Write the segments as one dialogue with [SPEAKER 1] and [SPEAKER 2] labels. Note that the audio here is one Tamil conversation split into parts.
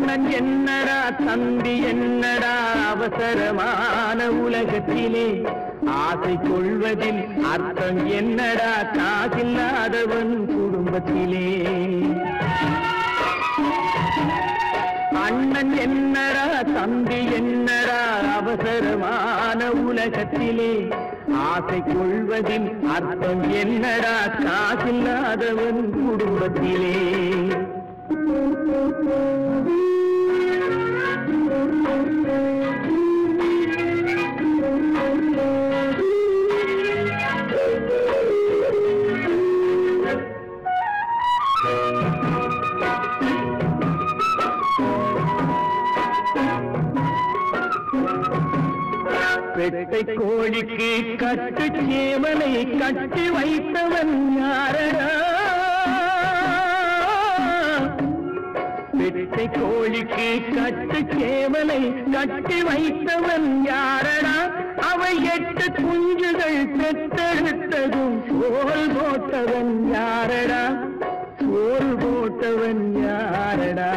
[SPEAKER 1] அண்ணன் என்னடா தம்பி என்னடா அவசரமான உலகத்திலே ஆசை கொள்வதில் அர்த்தம் என்னடா காசில்லாதவன் குடும்பத்திலே அண்ணன் என்னடா தம்பி என்னடா அவசரமான உலகத்திலே ஆசை கொள்வதில் அர்த்தம் என்னடா காசில்லாதவன் குடும்பத்திலே பெட்டை கோழிக்கு கட்டு சேவலை கட்டி வைத்தவன் யாரடா பெட்டை கோழிக்கு கட்டு சேவலை கட்டி வைத்தவன் யாரடா அவை 8 குஞ்சுகள் பெற்றெடுத்ததும் சோல் போட்டவன் யாரடா சோல் போட்டவன் யாரடா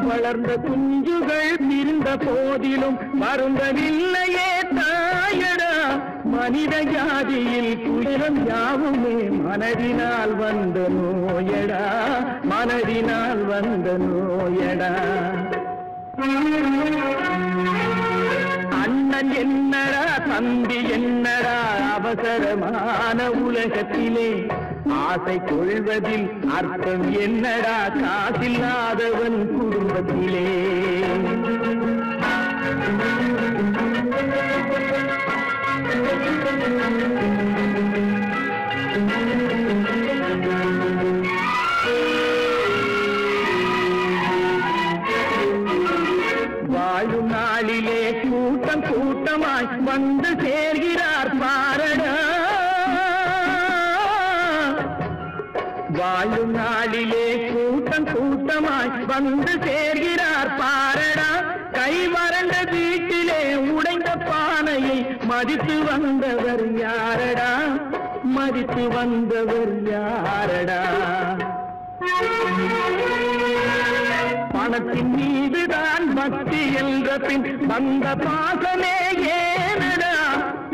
[SPEAKER 1] வளர்ந்த குஞ்சுகள் பிரிந்த போதிலும் வருந்தவில்லையே தாயடா மனித ஜாதியில் துயரம் யாவுமே மனதினால் வந்த நோயடா மனதினால் வந்த நோயடா அண்ணன் என்னடா தம்பி என்னடா அவசரமான உலகத்திலே ஆசை கொள்வதில் அர்த்தம் என்னடா காசில்லாதவன் குடும்பத்திலே வாழும் நாளிலே கூட்டம் கூட்டமாய் வந்து சேர்கிறார் பாரடா வாழும் நாளிலே கூட்டம் கூட்டமாய் வந்து சேர்கிறார் பாரடா கை வறண்ட வீட்டிலே உடைந்த பானையை மதித்து வந்தவர் யாரடா மதித்து வந்தவர் யாரடா பணத்தின் மீதுதான் பக்தி என்ற பின் வந்த பாசமே ஏனடா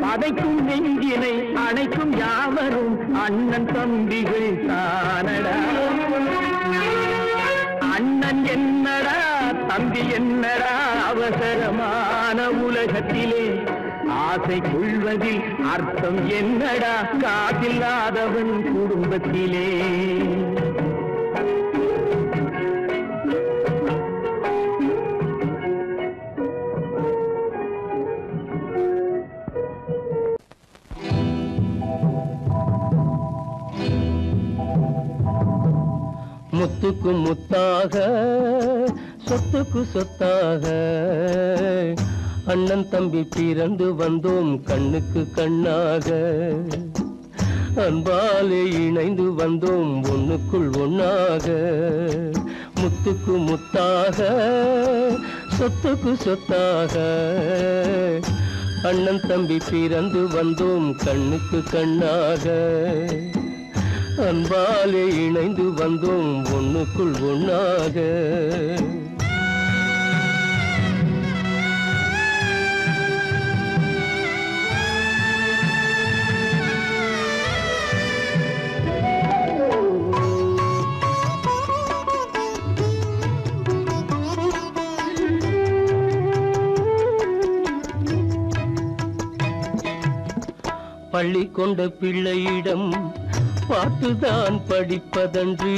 [SPEAKER 1] பதைக்கும் நெஞ்சினை அணைக்கும் யாவரும் அண்ணன் தம்பிகள் தானடா அண்ணன் என்னடா தம்பி என்னடா அவசரமான உலகத்திலே ஆசை கொள்வதில் அர்த்தம் என்னடா காசில்லாதவன் குடும்பத்திலே முத்துக்கு முத்தாக சொத்துக்கு சொத்தாக அண்ணன் தம்பி பிறந்து வந்தோம் கண்ணுக்கு கண்ணாக அன்பாலே இணைந்து வந்தோம் ஒண்ணுக்குள் ஒண்ணாக முத்துக்கு முத்தாக சொத்துக்கு சொத்தாக அண்ணன் தம்பி பிறந்து வந்தோம் கண்ணுக்கு கண்ணாக அன்பாலே இணைந்து வந்தோம் ஒண்ணுக்குள் ஒண்ணாக பள்ளி கொண்ட பிள்ளையிடம் பாட்டுதான் படிப்பதன்றி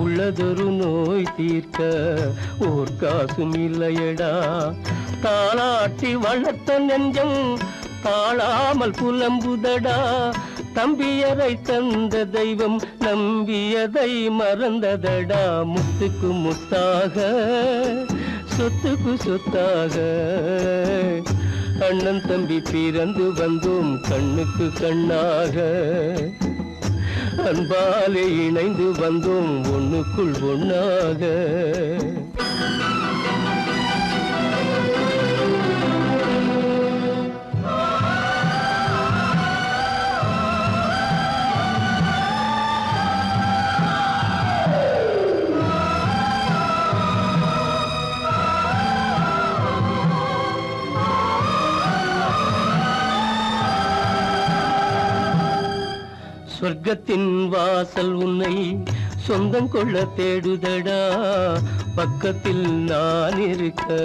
[SPEAKER 1] உள்ளதொரு நோய் தீர்க்க ஓர் காசும் இல்லையடா தாளாட்டி வளர்த்த நெஞ்சம் தாழாமல் புலம்புதடா தம்பியரை தந்த தெய்வம் நம்பியதை மறந்ததடா முத்துக்கு முத்தாக சொத்துக்கு சொத்தாக அண்ணன் தம்பி பிறந்து வந்தோம் கண்ணுக்கு கண்ணாக அன்பாலே இணைந்து வந்தோம் ஒண்ணுக்குள் ஒண்ணாக சொர்க்கத்தின் வாசல் உன்னை சொந்தம் கொள்ள தேடுதடா, பக்கத்தில் நான் இருக்க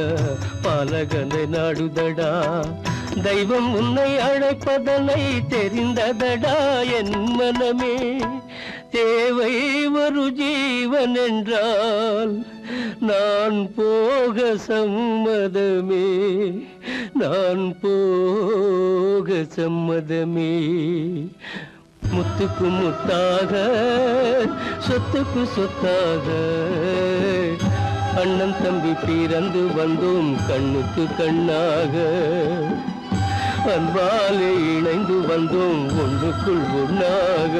[SPEAKER 1] பாலகனை நாடுதடா. தெய்வம் உன்னை அழைப்பதனை தெரிந்ததடா என் மனமே. தேவை ஒரு ஜீவன் என்றால் நான் போக சம்மதமே, நான் போக சம்மதமே. முத்துக்கு முத்தாக சொத்துக்கு சொத்தாக அண்ணன் தம்பி பிறந்து வந்தோம் கண்ணுக்கு கண்ணாக. அன்பாலே இணைந்து வந்தோம் ஒன்றுக்குள் ஒன்றாக.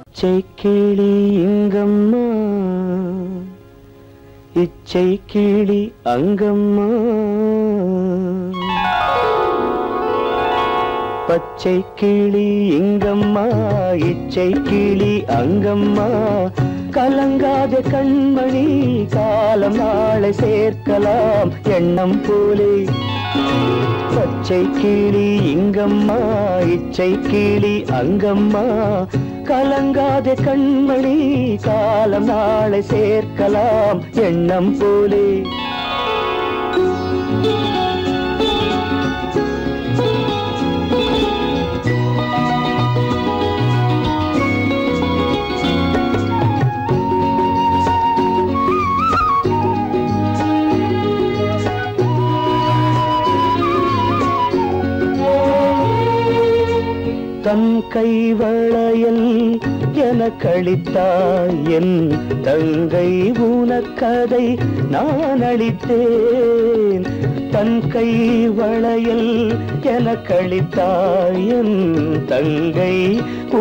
[SPEAKER 1] இச்சைக்கிளி இங்கம்மா, இச்சை கிளி அங்கம்மா, பச்சை கிளி இங்கம்மா, இச்சை கிளி அங்கம்மா. கலங்காத கண்மணி காலம் நாளை சேர்க்கலாம் எண்ணம் போலே. பச்சை கிளி இங்கம்மா, இச்சை கிளி அங்கம்மா. கலங்காத கண்மணி காலம் நாளை சேர்க்கலாம் எண்ணம் போலே. தன் கைவளையல் எனக்களித்தாய் என் தங்கை, உனக்கதை நான் அளித்தேன். தன் கைவளையல் எனக்களித்தாய் என் தங்கை,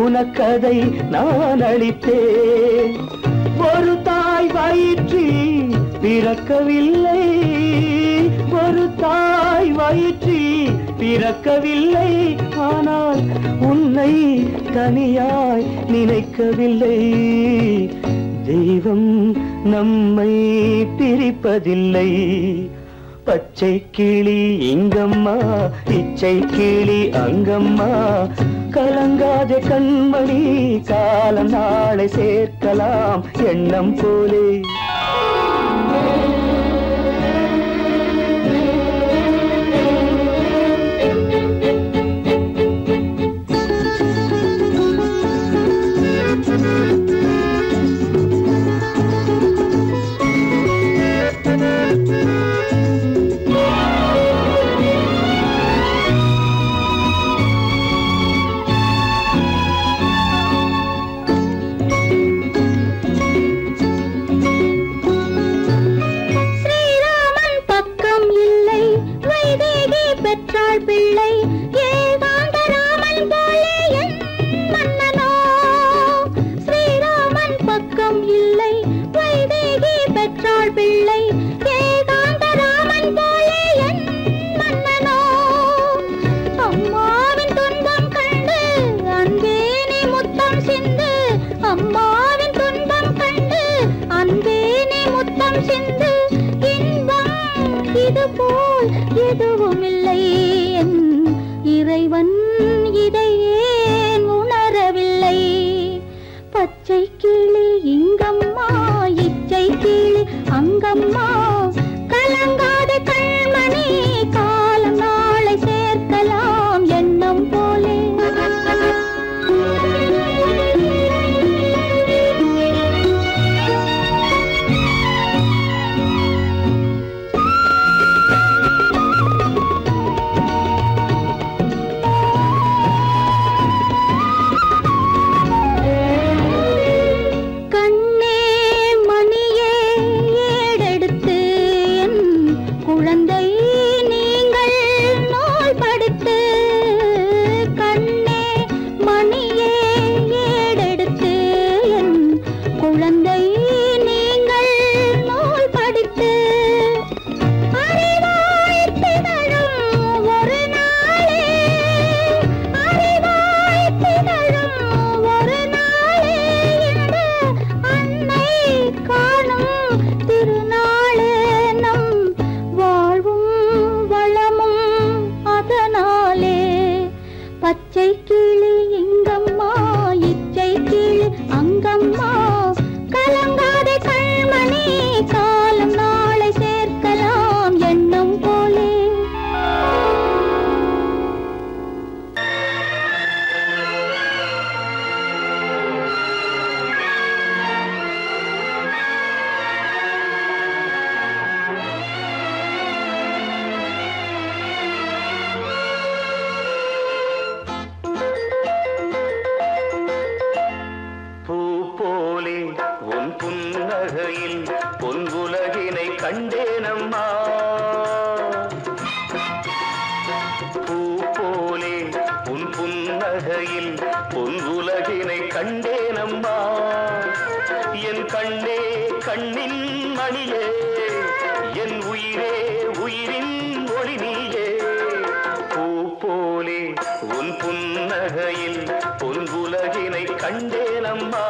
[SPEAKER 1] உனக்கதை நான் அளித்தேன். ஒரு தாய் வயிற்றில் பிறக்கவில்லை, ஒரு தாய் வயிற்றில் பிறக்கவில்லை. ஆனால் உன்னை தனியாய் நினைக்கவில்லை. தெய்வம் நம்மை பிரிப்பதில்லை. பச்சை கிளி இங்கம்மா, இச்சை கிளி அங்கம்மா. கலங்காத கண்மணி காலம் நாளை சேர்க்கலாம் எண்ணம் போலே.
[SPEAKER 2] பிள்ளை ஏகாந்த ராமன் போலே என் மன்னனோ. ஸ்ரீராமன் பக்கம் இல்லை வைதேகி பெற்றாள் பிள்ளை ஏகாந்த ராமன் போலே என் மன்னனோ. அம்மாவின் துன்பம் கண்டு அன்பே நீ முத்தம் சிந்து, அம்மாவின் துன்பம் கண்டு அன்பே நீ முத்தம் சிந்து. இன்பம் இது போல் எதுவும் இல்லை, இறைவன் இதை ஏன் உணரவில்லை. பச்சை கிளி இங்கம்மா, இச்சை கிளி அங்கம்மா. கலங்காத கண்மணி காலம் நாளை சேர்க்கலாம் எண்ணம் போலே. கண்ணே மணியே ஏடெடுத்து
[SPEAKER 3] கண்டேனம்மா பூ போலே உன் புன்னகையில் பொன் உலகினை கண்டேனம்மா என் கண்ணே கண்ணின் மணியே என் உயிரே உயிரின் ஒளி நீயே பூ போலே உன் புன்னகையில் பொன் உலகினை கண்டேனம்மா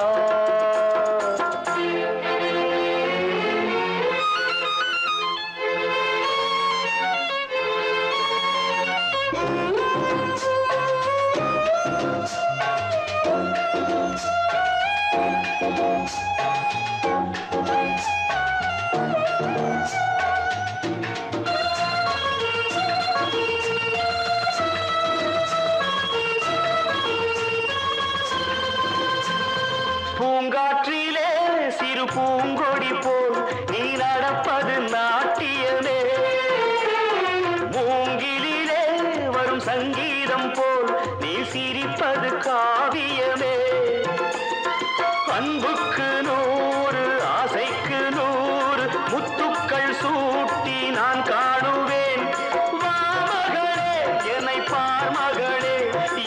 [SPEAKER 3] பூங்காற்றிலே சிறு பூங்கொடி போல் நீ நடப்பது நாட்டியமே மூங்கிலே வரும் சங்கீதம் போல் நீ சிரிப்பது காவியமே அன்புக்கு 100 ஆசைக்கு 100 முத்துக்கள் சூட்டி நான் காணுவேன் வா மகளே என்னை பார் மகளே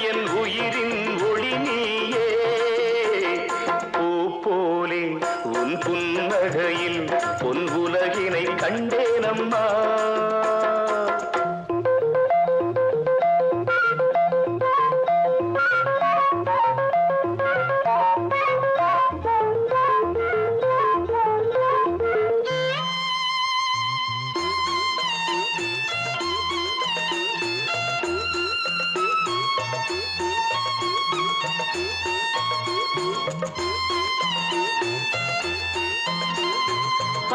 [SPEAKER 3] என் உயிரின் ஒளி நீயே போலே உன் புன்னகையில் பொன் உலகினை கண்டேனம்மா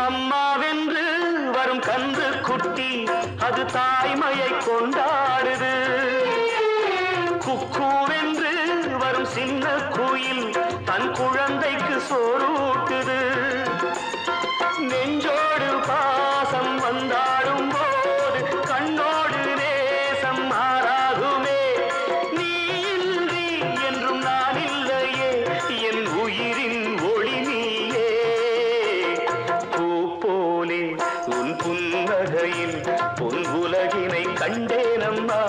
[SPEAKER 3] அம்மாவென்று வரும் கன்று குட்டி அது தாய்மையை கொண்டாடுது குக்கூவென்று வரும் சின்ன குயில் தன் குழந்தைக்கு சோறூட்டுது நெஞ்சோடு பாசம் வந்தாடும் போது கண்ணோடு நேசம் மாறாகுமே நீ இன்றி என்றும் நான் இல்லையே என் உயிரின் ஒளி நீயே போலே உன் புன்னகையில் பொன் உலகினை கண்டேனம்மா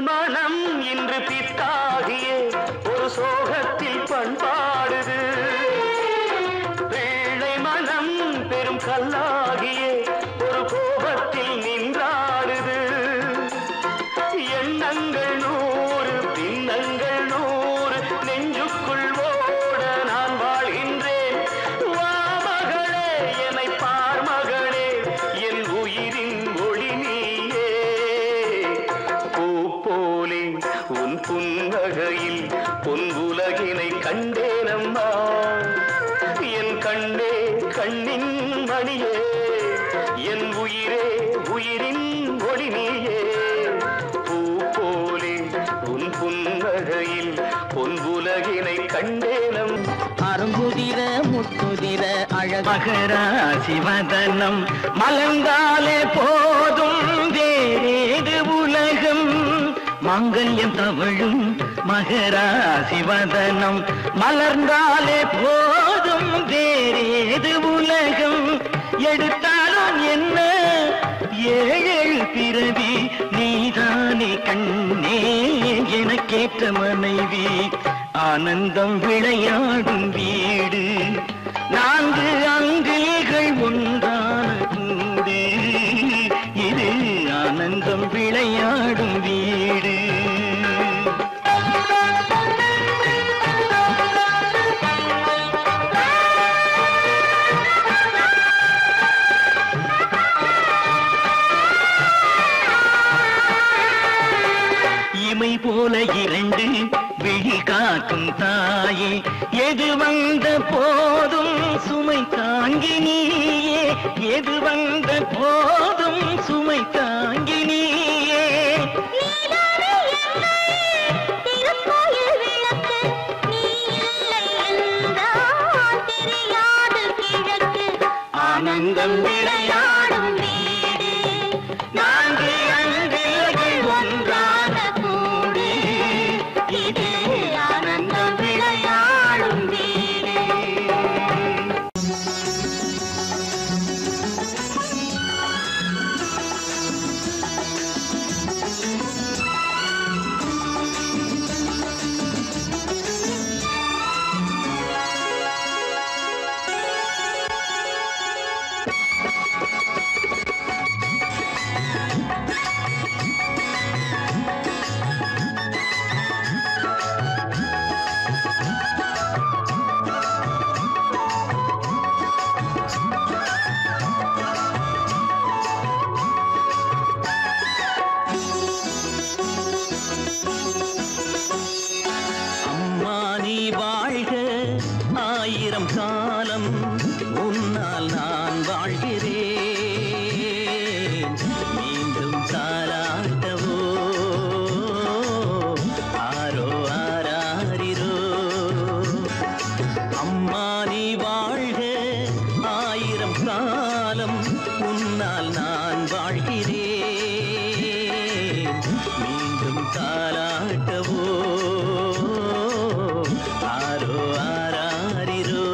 [SPEAKER 3] மனம் இன்று பித்தாகியே ஒரு சோகத்தில் பண்பாடுது பிள்ளை மனம் பெரும் கல்லாகியே ஒரு கோபத்தில் நின்றாடுது எண்ணங்கள் 100 பின்னங்கள் 100 நெஞ்சுக்குள் ஓட நான் வாழ்கின்றேன் வா மகளே என்னை பார் மகளே என் உயிரின் ஒளி நீயே போலே உன் புன்னகையில் பொன் உலகினை கண்டேனம்மா என் கண்ணே கண்ணின் மணியே என் உயிரே உயிரின் ஒளி நீயே பூ போலே உன் புன்னகையில் பொன் உலகினை கண்டேனம்
[SPEAKER 4] அருங்குதிர முத்துதிர அழகராசி வதனம் மலர்ந்தாலே போதும் வேறேது உலகம் மாங்கல்யம் தவழும் மகராசி வதனம் மலர்ந்தாலே போதும் வேறேது உலகம் எடுத்தாலும் என்ன 7 பிறவி நீதானே கண்ணே எனக்கேற்ற மனைவி ஆனந்தம் விளையாடும் வீடு 4 அங்கில்கள் ஒன்றான கூடு இது ஆனந்தம் விளையாடும் வீடு இமை போல 2 விழி காக்கும் தாயே எது வந்த போ சுமை தாங்கி நீயே எது வந்த போதும் சுமை தாங்கி நீயே
[SPEAKER 2] திருக்கோயில் விளக்கு நீ இல்லை என்றால் தெரியாது கிழக்கு
[SPEAKER 4] ஆனந்தம் விளையாடும் வீடு நான்கு அன்பில்கள் ஒன்றான கூடு இது ஆனந்தம் விளையாடும் வீடு அம்மா நீ வாழ்க ஆயிரம் காலம் உன்னால் நான் வாழ்கிறேன் மீண்டும் தாலாட்டவோ ஆரோ ஆராரிரோ அம்மா நீ வாழ்க ஆயிரம் காலம் உன்னால் நான் வாழ்கிறேன் மீண்டும் தாலாட்டவோ ஆரோ ஆராரிரோ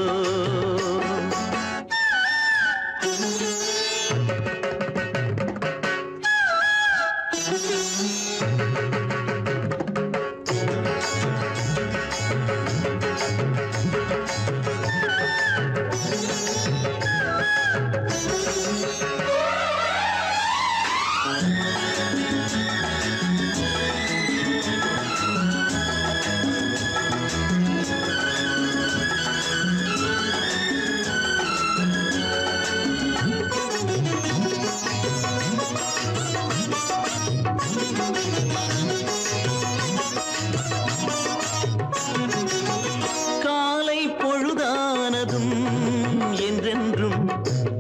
[SPEAKER 4] காலை பொழுதானதும் என்றென்றும்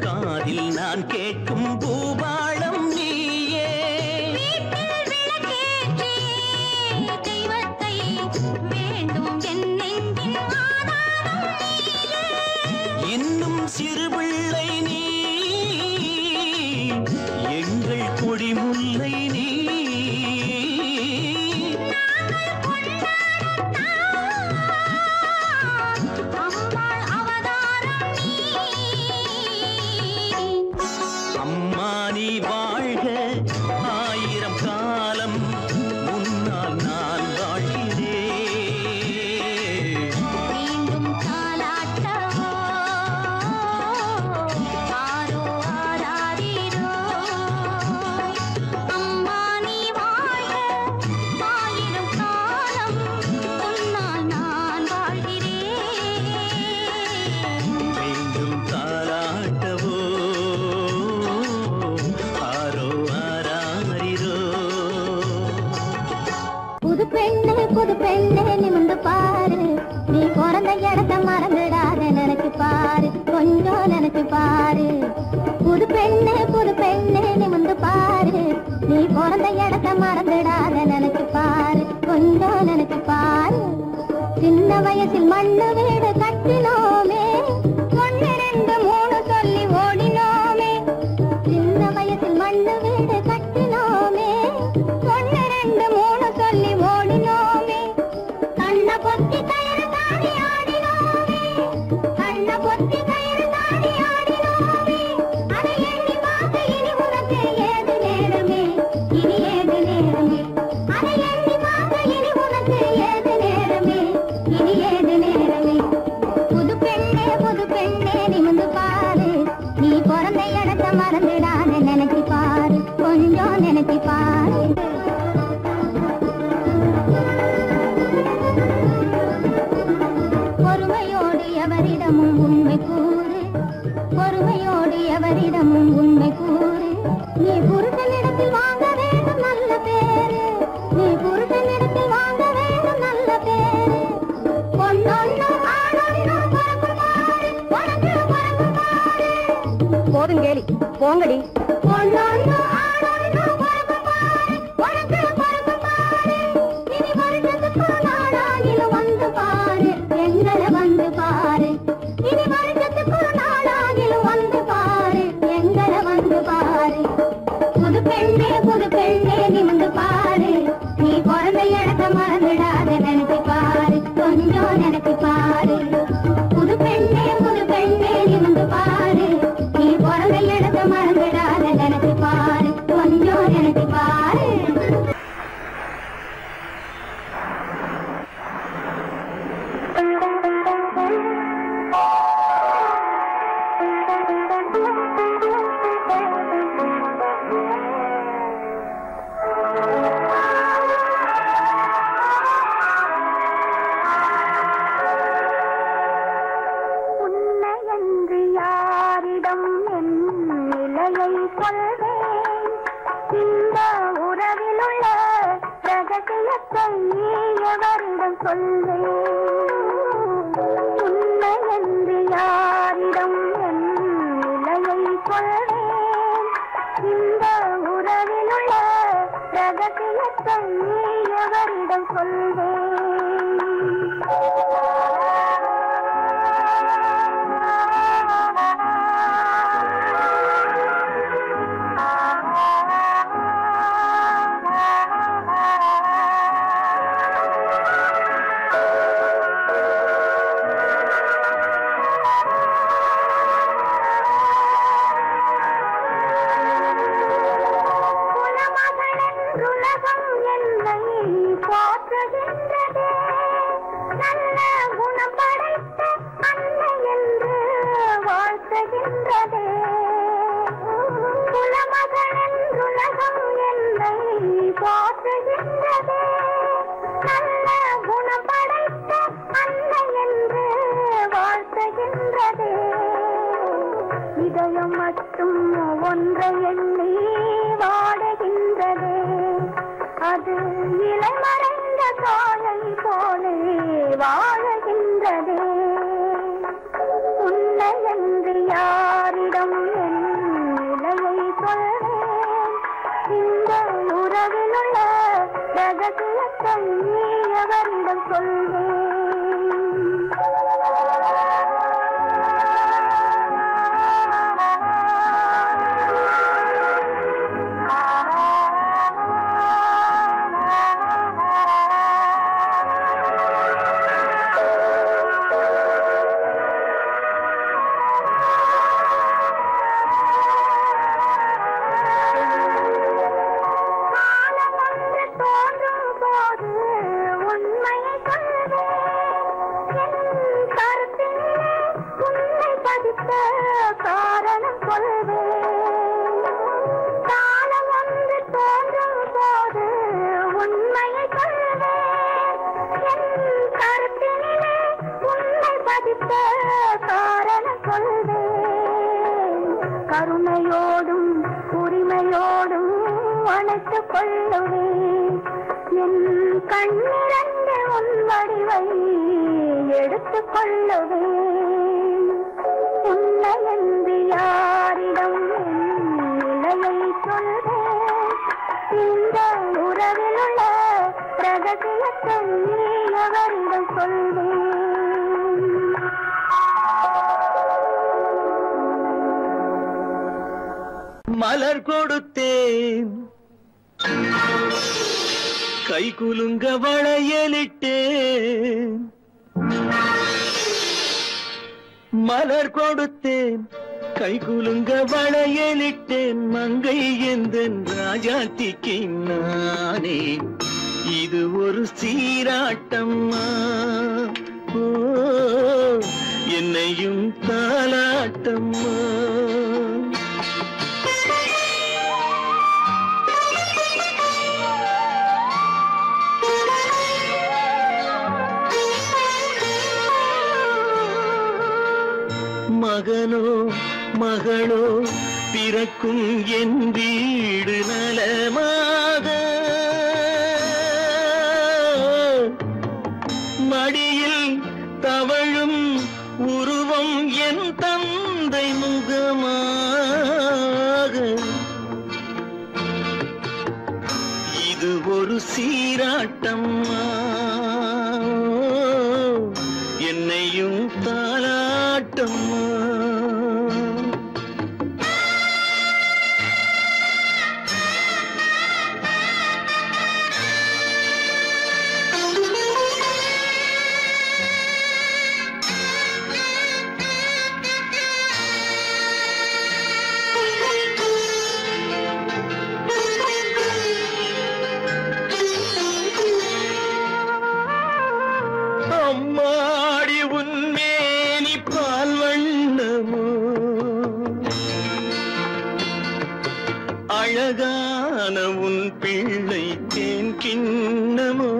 [SPEAKER 4] காதில் நான் கேட்கும் பூபாளம் நீயே
[SPEAKER 2] விளக்கேற்றி தெய்வத்தை வேண்டும் என் நெஞ்சின் ஆதாரம் நீயே.
[SPEAKER 4] இன்னும் சிறுபிள்ளை நீ எங்கள் கொடிமுல்லை நீ
[SPEAKER 2] அம்மாள் அவதாரம் நீ.
[SPEAKER 4] அம்மா நீ வாழ்க ஆயிரம் காலம் உன்னால் நான் வாழ்கிறேன்
[SPEAKER 2] மீண்டும் தாலாட்டவோ ஆரோ ஆராரிரோ அம்மா நீ வாழ்க ஆயிரம் காலம் உன்னால் நான் வாழ்கிறேன்
[SPEAKER 4] மீண்டும் தாலாட்டவோ ஆரோ ஆராரிரோ
[SPEAKER 2] புது பெண்ணே நிமிந்து பாரு நீ பிறந்த இடத்த மறந்துடாத நினைச்சு பாரு கொஞ்சம் நினைச்சு பாரு புது பெண்ணே நிமிந்து பாரு நீ பிறந்த இடத்த மறந்துடாத நினைச்சு பாரு கொஞ்சம் நினைச்சு பாரு சின்ன வயசில் மண்ணு வீடு கட்டினோமே 1 2 3 சொல்லி ஓடினோமே சின்ன வயசில் மண்ணு வீடு கட்டினோமே 1 2 3 சொல்லி ஓடினோமே கண்ண பொத்தி கயிறு தாடி ஆடினோமே கண்ண பொத்தி கயிறு தாடி ஆடினோமே அதை எண்ணி பார்த்து இனி உனக்கு ஏது நேரமே இனி ஏது நேரமே அதை எண்ணி பார்த்து இனி உனக்கு ஏது நேரமே இனி ஏது நேரமே புது பெண்ணே நிமிந்து பாரு நீ பிறந்த இடத்த மறந்துடாத நினைச்சு பாரு கொஞ்சம் நினைச்சு பாரு பொறுமையோடு எவரிடமும் உண்மை கூறு பொறுமையோடு எவரிடமும் உண்மை கூறு நீ புருஷனிடத்தில் வாங்க வேண்டும் நல்ல பேரு நீ புருஷனிடத்தில் வாங்க வேண்டும் நல்ல பேரு பொன்னொன்னு ஆணொன்னு பிறக்கும் பாரு உனக்கு போதும் கேலி போங்கடி. புது பெண்ணே புது பெண்ணே நிமிந்து பாரு, நீ பிறந்த இடத்த மறந்துடாத நினைச்சு பாரு, கொஞ்சம் நினைச்சு பாரு. புது பெண்ணே நிமிந்து பாரு, நீ பிறந்த இடத்த மறந்துடாத நினைச்சு பாரு, கொஞ்சம் நினைச்சு பாரு. இதயம் மட்டும் ஒன்றை எண்ணி வாடுகின்றதே, அது இளமறைந்த காலை போலே வாழுகின்றதே. உன்னை என்று யாரிடம் என் நிலையை சொல்வேன், இந்த உறவில் உள்ள ரகசியத்தை எவரிடம் சொல்வேன். கருணையோடும் உரிமையோடும் அணைத்துக் கொள்ளுவேன், என் கண்ணிரண்டு உன் வடிவை எடுத்துக் கொள்ளுவேன். உன்னை என்று யாரிடம் நிலையை சொல்வேன், இந்த உறவில் உள்ள ரகசியத்தை எவரிடம் சொல்வேன்.
[SPEAKER 4] மலர் கொடுத்தேன், கை குலுங்க வளையலிட்டேன். மலர் கொடுத்தேன், கை குலுங்க வளையலிட்டேன். மங்கை எந்தன் ராஜாத்திக்கு நானே, இது ஒரு சீராட்டம்மா. ஓ, என்னையும் தாலாட்டம்மா. மகனோ மகளோ பிறக்கும் என் வீடு நலமாக, மடியில் தவழும் உருவம் என் தந்தை முகமாக. தாலாட்டம்மா என்னையும் தாலாட்டம்மா அம்மாடி உன்மேனி பால் வண்ணமோ அழகான உன் பிள்ளை தேன் கிண்ணமோ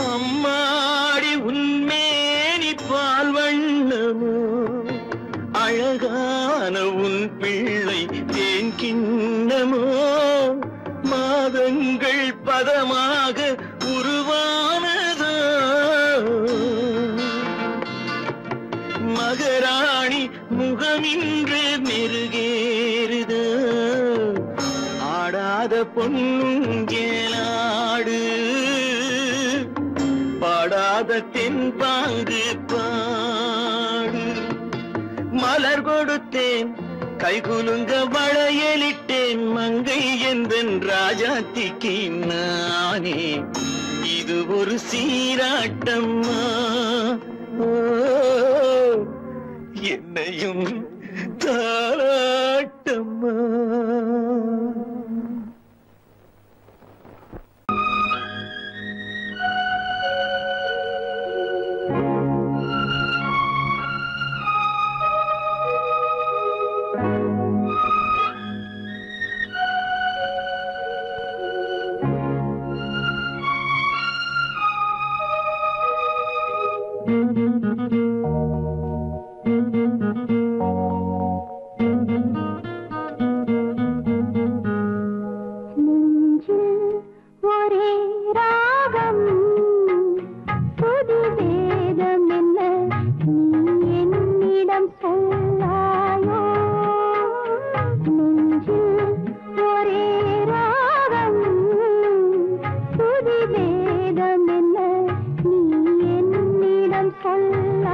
[SPEAKER 4] அம்மாடி உன்மேனி பால் வண்ணமோ அழகான உன் பிள்ளை தேன் கிண்ணமோ மாதங்கள் பதமாக உருவானதோ மகராணி முகமின்று மெருகேறுதோ ஆடாத பொன்னுங்கேலாடு பாடாத தென்பாங்கு பாடு மலர் கொடுத்தேன் கைகுலுங்க வளையலிட்டேன் மங்கை என்பன் ராஜாத்திக்கு நானே இது ஒரு சீராட்டம்மா என்னையும் தாலாட்டம்மா
[SPEAKER 2] சொல்ல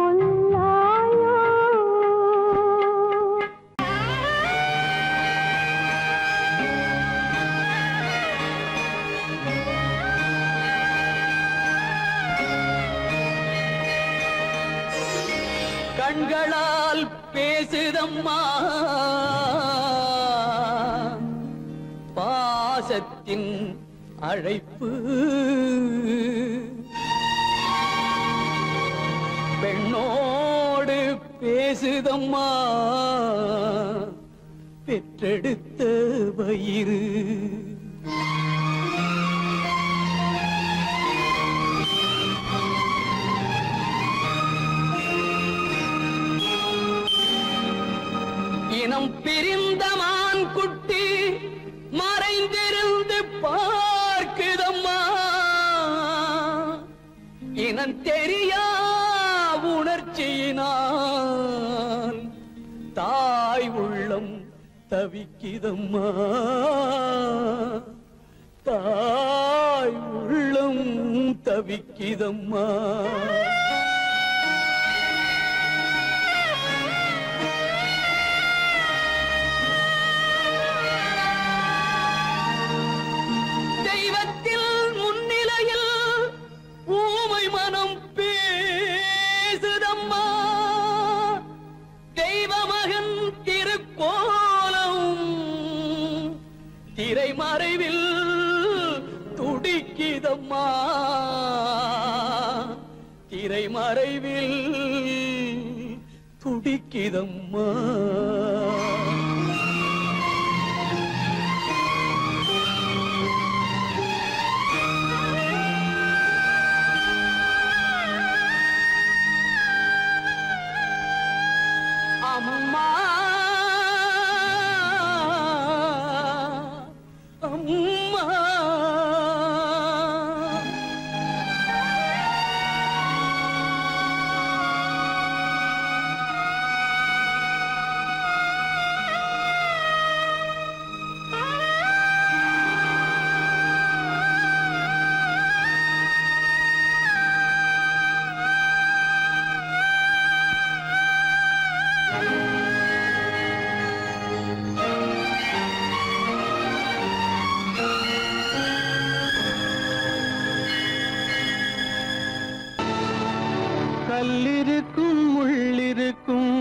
[SPEAKER 2] கொல்லாயோ.
[SPEAKER 5] கண்களால் பேசுதம்மா பாசத்தின் அழைப்பு, பெண்ணோடு பேசுதம்மா பெற்றெடுத்த வயிறு. இனம் பிரிந்த மான் குட்டி மறைந்திருந்து பார்க்குதம்மா, இனம் தெரியா உணர்ச்சியினால் தாய் உள்ளம் தவிக்குதம்மா, தாய் உள்ளம் தவிக்குதம்மா. திரைமறைவில் துடிக்குதம்மா, திரைமறைவில் துடிக்குதம்மா. அம்மா அம்மா
[SPEAKER 4] கல்லிருக்கும் முள்ளிருக்கும்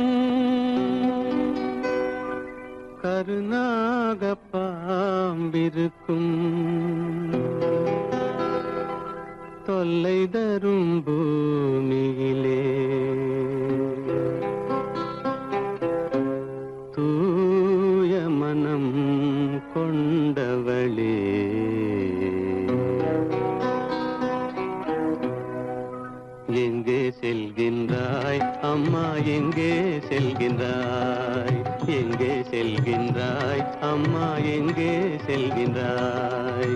[SPEAKER 4] கருநாக பாம்பிருக்கும் தொல்லை தரும் பூமியிலே தூய மனம் கொண்டவளே எங்கே செல்கின்றாய் அம்மா, எங்கே செல்கின்றாய், எங்கே செல்கின்றாய் அம்மா, எங்கே செல்கின்றாய்.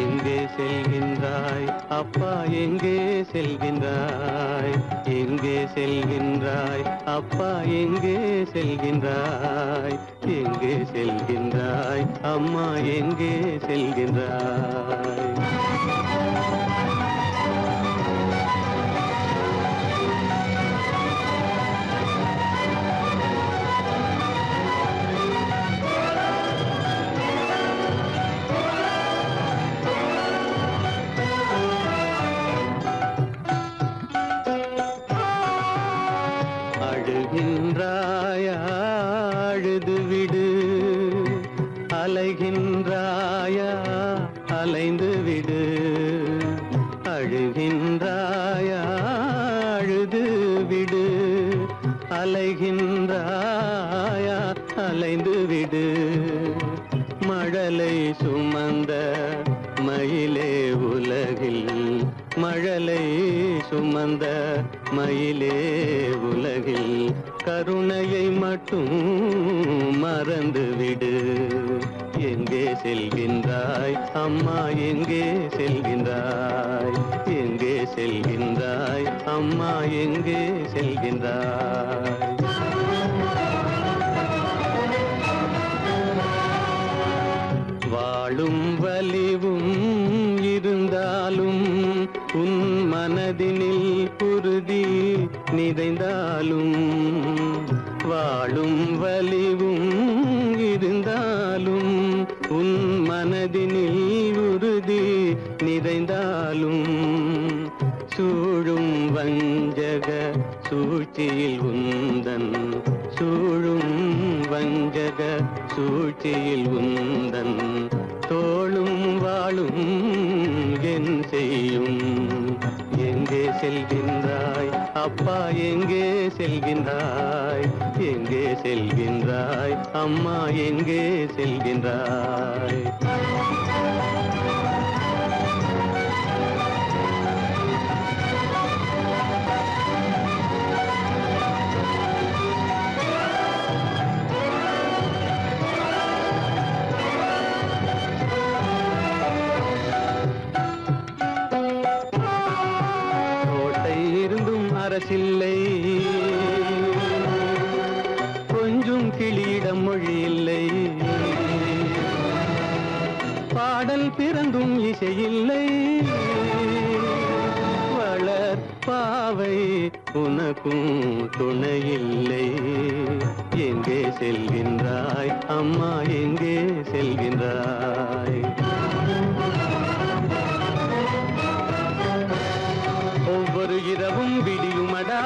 [SPEAKER 4] எங்கே செல்கின்றாய் அப்பா, எங்கே செல்கின்றாய், எங்கே செல்கின்றாய் அப்பா, எங்கே செல்கின்றாய், எங்கே செல்கின்றாய் அம்மா, எங்கே செல்கின்றாய். அழுகின்றாயா அழுது விடு, அலைகின்றாயா அலைந்து விடு, அழுகின்றாயா அழுது விடு, அலைகின்றாயா அலைந்து விடு. மழலை சுமந்த மயிலே உலகில், மழலை சுமந்த மயிலே உலகில் கருணையை மட்டும் மறந்துவிடு. எங்கே செல்கின்றாய் அம்மா, எங்கே செல்கின்றாய், எங்கே செல்கின்றாய் அம்மா, எங்கே செல்கின்றாய். வாழும் வலிவும் இருந்தால் உன் மனதினில் குருதி நிறைந்தாலும் வாழும் வலிவும் இருந்தாலும் உன் மனதினில் உறுதி நிறைந்தாலும் சூழும் வஞ்சக சூழ்ச்சியில் உந்தன் சூழும் வஞ்சக சூழ்ச்சியில் உந்தன் தோளும் வாழும் என் செய்யும் எங்கே செல்கின்றாய் அப்பா எங்கே செல்கின்றாய் எங்கே செல்கின்றாய் அம்மா எங்கே செல்கின்றாய் அரசில்லை கொஞ்சம் கிளியிடம் மொழி இல்லை பாடல் பிறந்தும் இசையில்லை வளர் பாவை உனக்கும் துணையில்லை எங்கே செல்கின்றாய் அம்மா எங்கே செல்கின்றாய் ஒவ்வொரு இரவும் விடியுமடா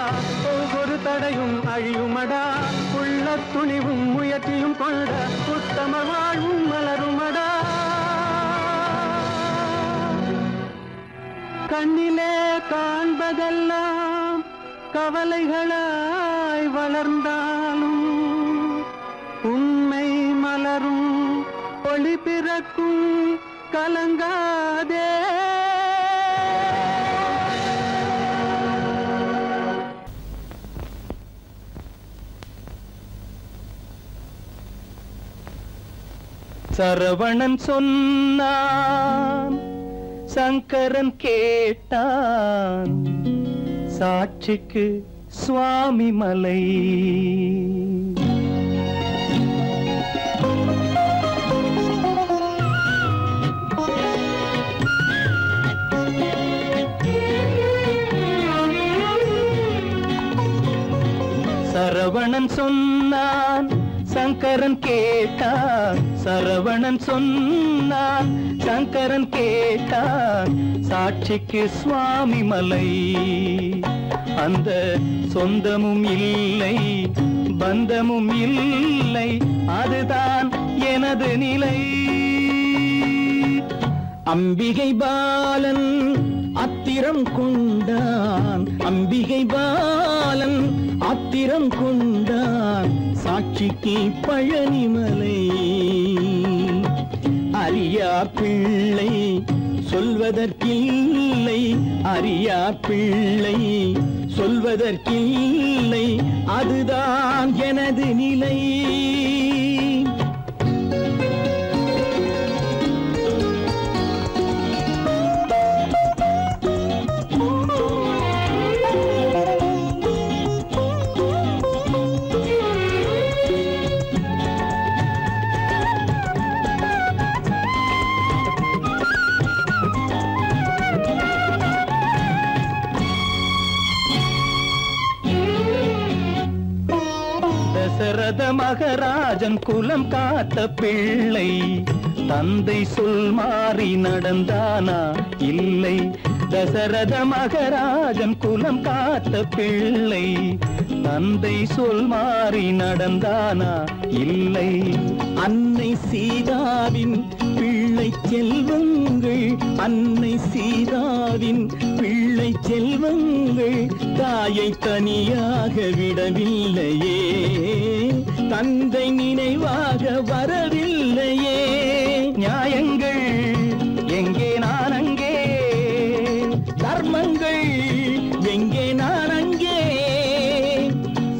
[SPEAKER 4] ஒவ்வொரு தடையும் அழியுமடா உள்ள துணிவும் முயற்சியும் கொண்ட உத்தம வாழ்வும் மலருமடா கண்ணிலே காண்பதெல்லாம் கவலைகளாய் வளர்ந்தாலும் உண்மை மலரும் ஒளி பிறக்கும் கலங்காதே
[SPEAKER 1] சரவணன் சொன்னான் சங்கரன் கேட்டான் சாட்சிக்கு சுவாமி மலை சரவணன் சொன்னான் சங்கரன் கேட்டான் சரவணன் சொன்னான் சங்கரன் கேட்டான் சாட்சிக்கு சுவாமி மலை அந்த சொந்தமும் இல்லை பந்தமும் இல்லை அதுதான் எனது நிலை
[SPEAKER 5] அம்பிகை பாலன் அத்திரம் கொண்டான் அம்பிகை பாலன் ஆத்திரம் கொண்டான் சாட்சிக்கு பழனிமலை அறியா பிள்ளை சொல்வதற்கில்லை அறியா பிள்ளை சொல்வதற்கில்லை அதுதான் எனது நிலை
[SPEAKER 1] தசரத மகராஜன் குலம் காத்த பிள்ளை தந்தை சொல் மாறி நடந்தானா இல்லை தசரத மகராஜன் குலம் காத்த பிள்ளை தந்தை சொல் மாறி நடந்தானா இல்லை
[SPEAKER 5] அன்னை சீதாவின் பிள்ளை செல்வங்கள் அன்னை சீதாவின் பிள்ளை செல்வங்கள் தாயை தனியாக விடவில்லையே தந்தை நினைவாக வரவில்லையே
[SPEAKER 1] நியாயங்கள் எங்கே நான் அங்கே
[SPEAKER 5] தர்மங்கள் எங்கே நான் அங்கே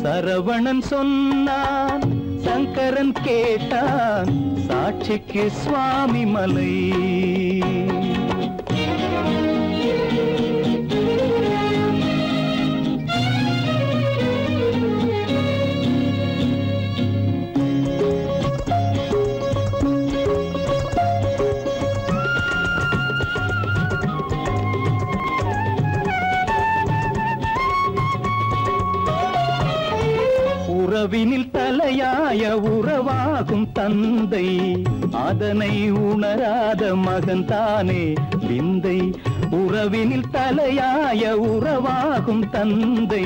[SPEAKER 1] சரவணன் சொன்னான் சங்கரன் கேட்டான் சாட்சிக்கு சுவாமி மலை
[SPEAKER 5] உறவினில் தலையாய உறவாகும் தந்தை அதனை உணராத மகன் தானே விந்தை உறவினில் தலையாய உறவாகும் தந்தை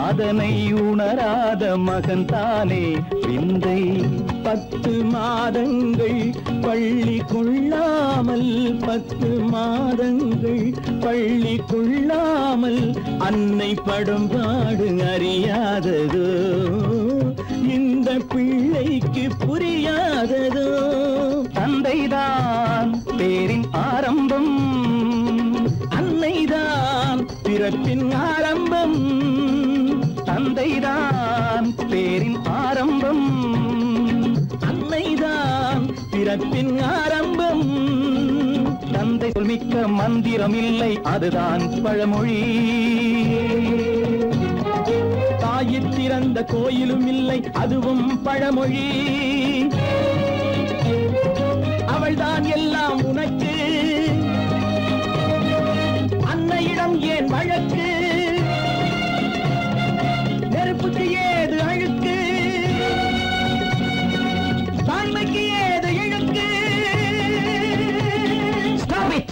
[SPEAKER 5] அதனை உணராத மகன் தானே விந்தை 10 மாதங்கள் பள்ளி கொள்ளாமல் 10 மாதங்கள் பள்ளி கொள்ளாமல் அன்னை படும்பாடு அறியாததோ இந்த பிள்ளைக்கு புரியாததோ தந்தைதான் பேரின் ஆரம்பம் அன்னைதான் பிறப்பின் ஆரம்பம் தந்தைதான் பேரின் ஆரம்பம் அன்னைதான் பிறப்பின் ஆரம்பம் தந்தை சொல்மிக்க மந்திரம் இல்லை அதுதான் பழமொழி தாயிற் திறந்த கோயிலும் இல்லை அதுவும் பழமொழி அவள்தான் எல்லாம் உனக்கு அன்னையிடம் ஏன் வழக்கு நெருப்புக்கு ஏது அழுக்கு தாய்மைக்கு ஏது இழுக்கு Stop it!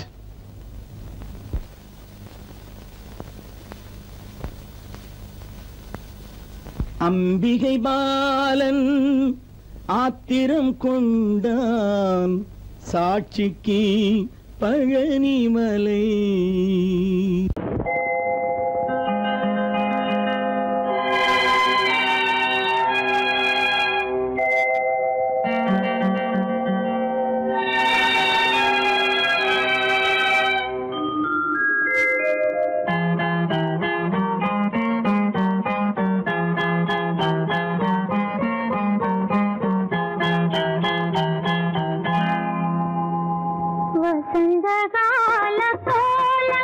[SPEAKER 5] அம்பிகை பாலன் ஆத்திரம் கொண்டான் சாட்சிக்கு பழனிமலை
[SPEAKER 2] வசந்த கால கோலம்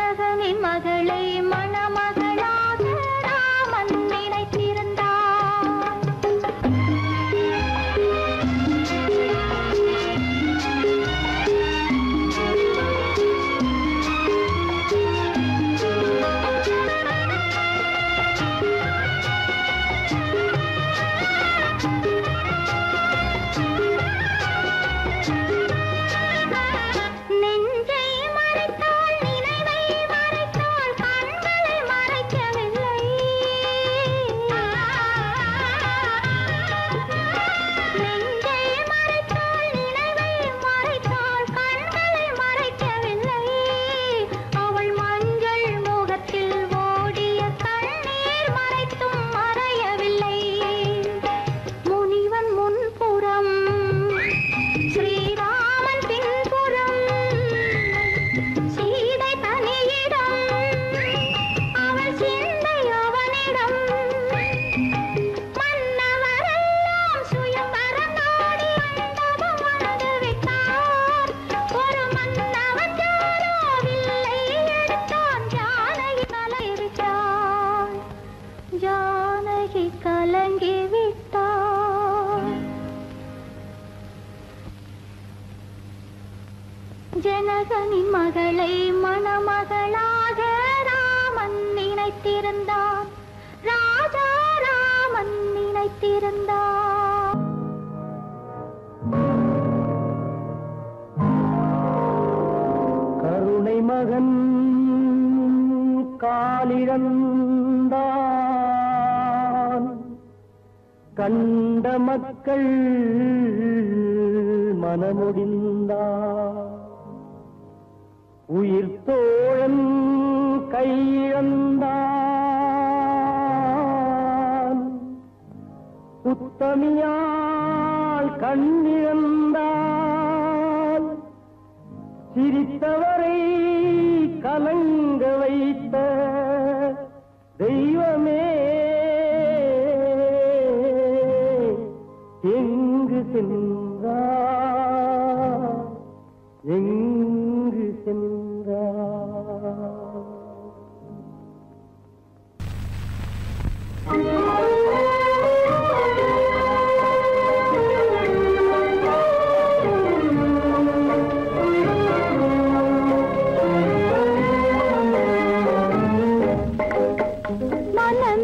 [SPEAKER 2] ஜனகனின் மகளை மணமகளாக ராமன் நினைத்திருந்தான். ஜனகனின் மகளை மணமகளாக ராமன் நினைத்திருந்தான். ராஜா ராமன் நினைத்திருந்தான்.
[SPEAKER 5] கருணை மகன் காலிழந்தான், கண்ட மக்கள் மனமுடிந்தான். உயிர் தோழன் கையிழந்தான், உத்தமியால் கண்ணிழந்தால், சிரித்தவரை கலங்க வைத்த தெய்வமே எங்கு சென்றார், எங்கு சென்றார்?
[SPEAKER 2] மனம்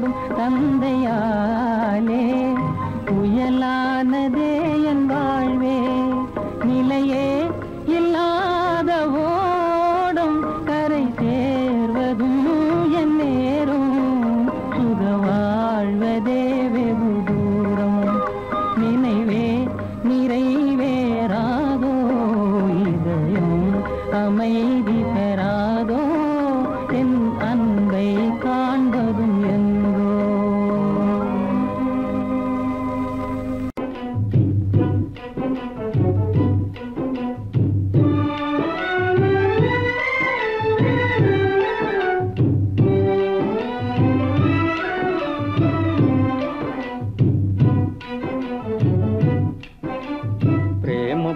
[SPEAKER 4] போடும் தந்தையாலே புயலானதே என் வாழ்வே நிலையே இல்லாத ஓடும் கரை சேர்வதும் என் நேரும் சுக வாழ்வதே வெகு தூரம் நினைவே நிறைவேறாதோ இதயம் அமைதி பெறாதோ என் அன்பை காண்பதும் என்றோ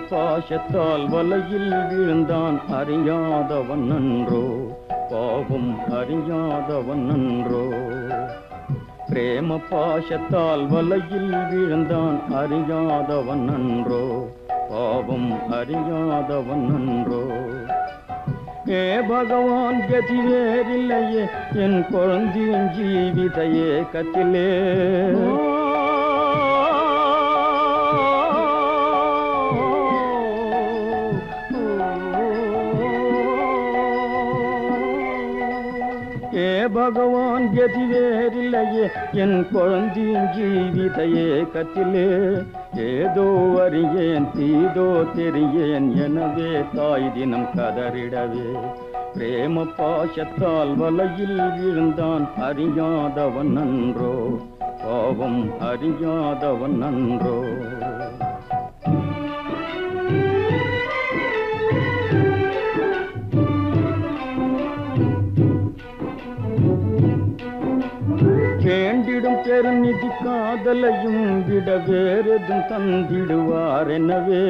[SPEAKER 4] பாசத்தால் வலையில் வீழ்ந்தான் அறியாதவன் நன்றோ பாவம் அறியாதவன் நன்றோ பிரேம பாசத்தால் வலையில் வீழ்ந்தான் அறியாதவன் நன்றோ பாவம் அறியாதவன் நன்றோ ஏ பகவான் கதி வேறில்லையே என் குழந்தையின் ஜீவித ஏக்கத்திலே பகவான் கதி வேறில்லையே என் குழந்தையின் ஜீவித ஏக்கத்திலே ஏதோ அறியேன் தீதோ தெரியேன் எனவே தாய் தினம் கதறிடவே பிரேம பாசத்தால் வலையில் விழுந்தான் அறியாதவன் நன்றோ பாவம் அறியாதவன் நன்றோ வேண்டிடும் பெருநிதி காதலையும் விட வேறெதும் தந்திடுவார் எனவே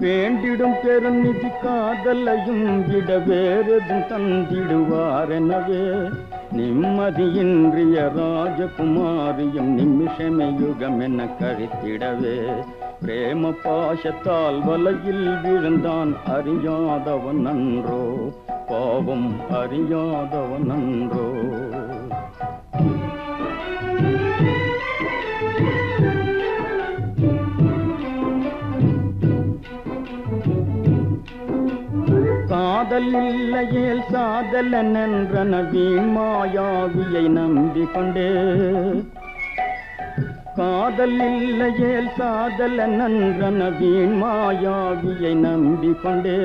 [SPEAKER 4] வேண்டிடும் பெருநிதி காதலையும் விட வேறெதும் தந்திடுவார் எனவே நிம்மதியின்றிய ராஜகுமாரியும் நிமிஷமே யுகம் என கழித்திடவே பிரேம பாசத்தால் வலையில் விழுந்தான் அறியாதவன் நன்றோ பாவம் அறியாதவன் நன்றோ காதல் இல்லையேல் சாதலன் என்றன வீண் மாயாவியை நம்பிக்கொண்டே காதல் இல்லையேல் சாதலன் என்றன வீண் மாயாவியை நம்பிக்கொண்டே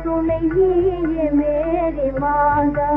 [SPEAKER 2] तुम ये मेरे मादा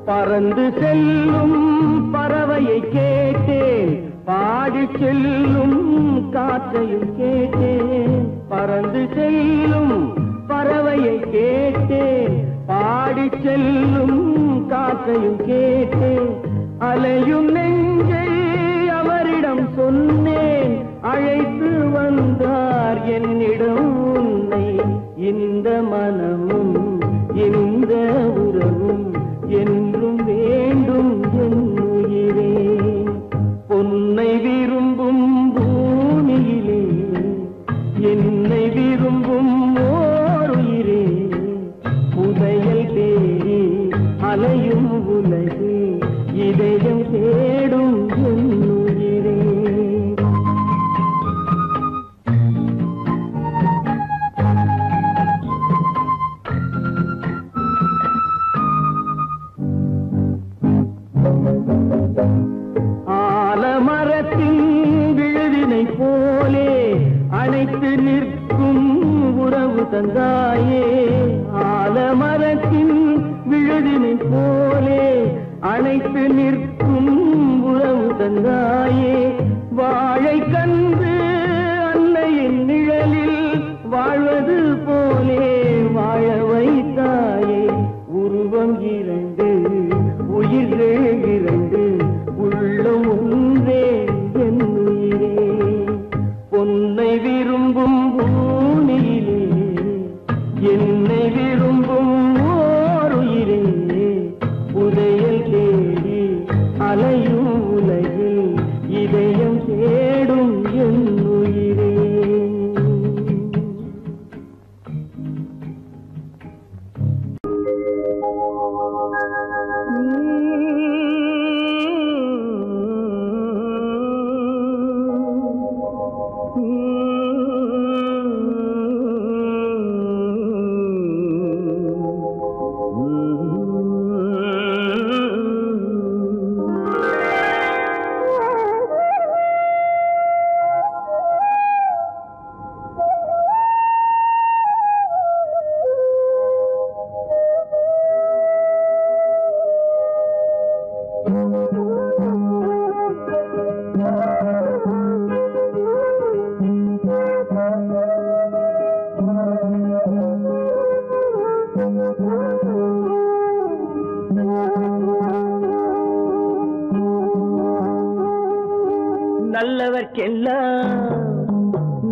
[SPEAKER 4] பறந்து செல்லும் பறவையை கேட்டேன், பாடி செல்லும் காற்றையும் கேட்டேன். பறந்து செல்லும் பறவையை கேட்டேன், பாடி செல்லும் காற்றையும் கேட்டேன். அலையும் நெஞ்சை அவரிடம் சொன்னேன், அழைத்து வந்தார் என்னிடம் உன்னை. இந்த மனமும் இந்த உறவும் என்றும் வேண்டும் என் உயிரே. பொன்னை விரும்பும் பூமியிலே என்னை விரும்பும் ஓர் உயிரே. புதையல் தேடி அலையும் உலகு இதயம் தேடும் என் உயிரே. ஆலமரத்தின் விழுதினை போலே அணைத்து நிற்கும் உறவு தந்தாயே. ஆலமரத்தின் விழுதினை போலே அணைத்து நிற்கும் உறவு தந்தாயே. வாழை கன்று அன்னையின் நிழலில் வாழ்வது போலே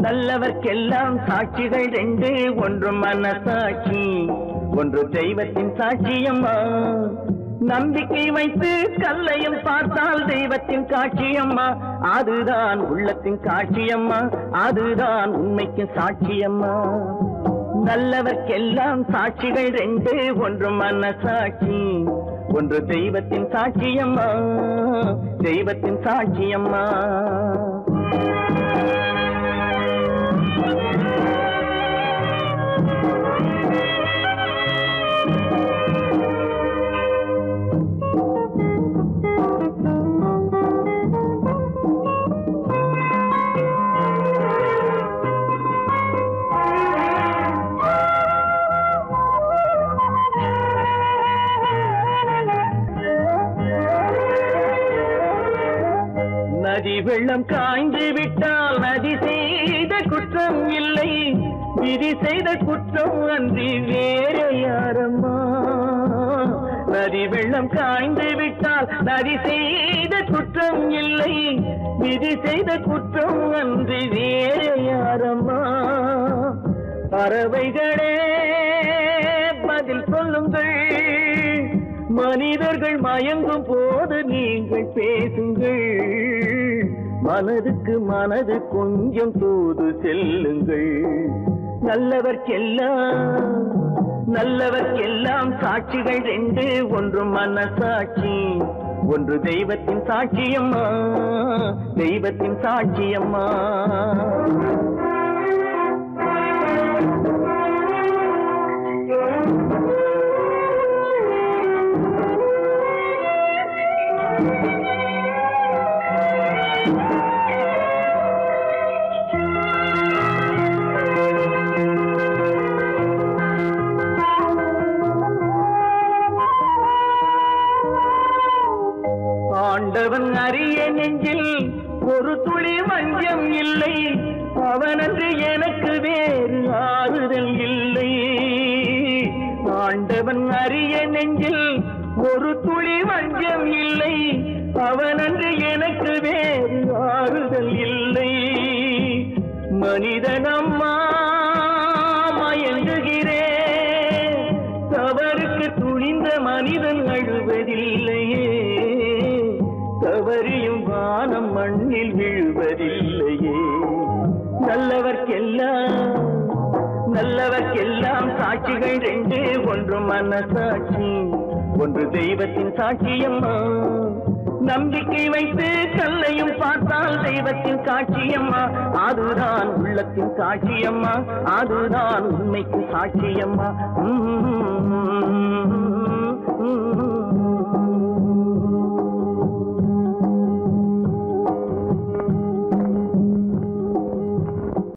[SPEAKER 4] நல்லவர்க்கெல்லாம் சாட்சிகள் ரெண்டு, ஒன்று மனசாட்சி, ஒன்று தெய்வத்தின் சாட்சியம்மா. நம்பிக்கை வைத்து கல்லையும் பார்த்தால் தெய்வத்தின் காட்சியம்மா. அதுதான் உள்ளத்தின் காட்சியம்மா, அதுதான் உண்மைக்கு சாட்சியம்மா. நல்லவர்க்கெல்லாம் சாட்சிகள் ரெண்டு, ஒன்று மனசாட்சி, ஒன்று தெய்வத்தின் சாட்சியம்மா, தெய்வத்தின் சாட்சியம்மா. நதி வெள்ளம் காய்ந்து விட்டால் நதி செய்த குற்றம் இல்லை, விதி செய்த குற்றம் அன்றி வேறு யாரம்மா. நதி வெள்ளம் காய்ந்து விட்டால் நதி செய்த குற்றம் இல்லை, விதி செய்த குற்றம் அன்றி வேறு யாரம்மா. பறவைகளே பதில் சொல்லுங்கள், மனிதர்கள் மயங்கும் போது நீங்கள் பேசுங்கள். மனதுக்கு மனது கொஞ்சம் தூது செல்லுங்கள். நல்லவர்க்கெல்லாம் சாட்சிகள் ரெண்டு, ஒன்று மனசாட்சி, ஒன்று தெய்வத்தின் சாட்சியம்மா, தெய்வத்தின் சாட்சியம்மா. ஆண்டவன் அறிய நெஞ்சில் ஒரு துளி வஞ்சம் இல்லை, அவனன்று எனக்கு வேறு ஆறுதல் இல்லை. ஆண்டவன் அறிய நெஞ்சில் ஒரு துளி வஞ்சம் இல்லை, அவனன்று எனக்கு வேறு ஆறுதல் இல்லை. மனிதனம்மா மயங்குகிறேன், தவறுக்கு துணிந்த மனிதன் அழுவதில்லையே, தவறியும் வானம் மண்ணில் விழுவதில்லையே. நல்லவர்க்கெல்லாம் சாட்சிகள் ரெண்டு, ஒன்று மனசாட்சி, ஒன்று தெய்வத்தின் சாட்சியம்மா. நம்பிக்கை வைத்து கல்லையும் பார்த்தால் தெய்வத்தின் காட்சியம்மா. அதுதான் உள்ளத்தின் காட்சியம்மா, அதுதான் உண்மைக்கு சாட்சியம்மா.